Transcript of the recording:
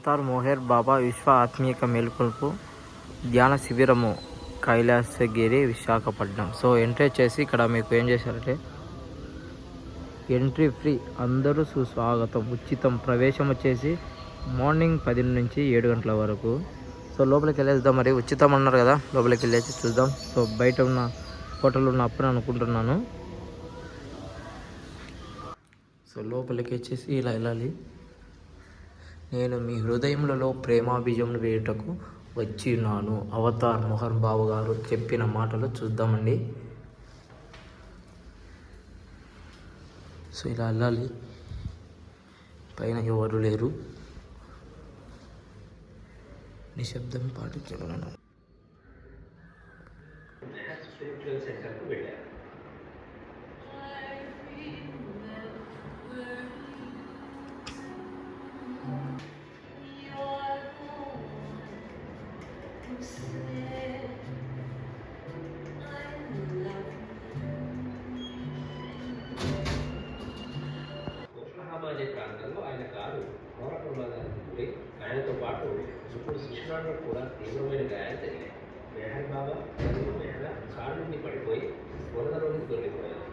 Avatar Mohar బాబా విశ్వ ఆత్మీయక మేల్కొల్పు ధ్యాన శిబిరము Kailasagiri Visakhapatnam. So entry వచ్చేసి ఇక్కడ మీకు ఏం చేశారంటే ఎంట్రీ ఫ్రీ, అందరూ సుస్వాగతం, ఉచితం. ప్రవేశం వచ్చేసి మార్నింగ్ 10 నుంచి 7 గంటల వరకు. సో లోపలికి వెళ్ళేద్దాం. మరి ఉచితం అన్నారు కదా, లోపలికి వెళ్ళేసి చూద్దాం. సో బయట ఉన్న హోటల్ ఉన్న అప్పుడు అనుకుంటున్నాను. సో లోపలికి వచ్చేసి ఇలా వెళ్ళాలి. నేను మీ హృదయములలో ప్రేమాబీజం వేయుటకు వచ్చినాను. అవతార్ మోహన్ బాబు గారు చెప్పిన మాటలు చూద్దామండి. సో ఇలా వెళ్ళాలి. పైన ఎవరు లేరు, నిశ్శబ్దం పాటించగలను. మహామాజీ ప్రాంతంలో ఆయన కారు ఘోర ప్రమాదానికి గురై ఆయనతో పాటు ముగ్గురు శిష్యులకు కూడా తీవ్రమైన గాయాలు జరిగాయి. మెహర్ బాబా మరియు మెహరా కారు నుండి పడిపోయి బురదలోకి దొరికిపోయారు.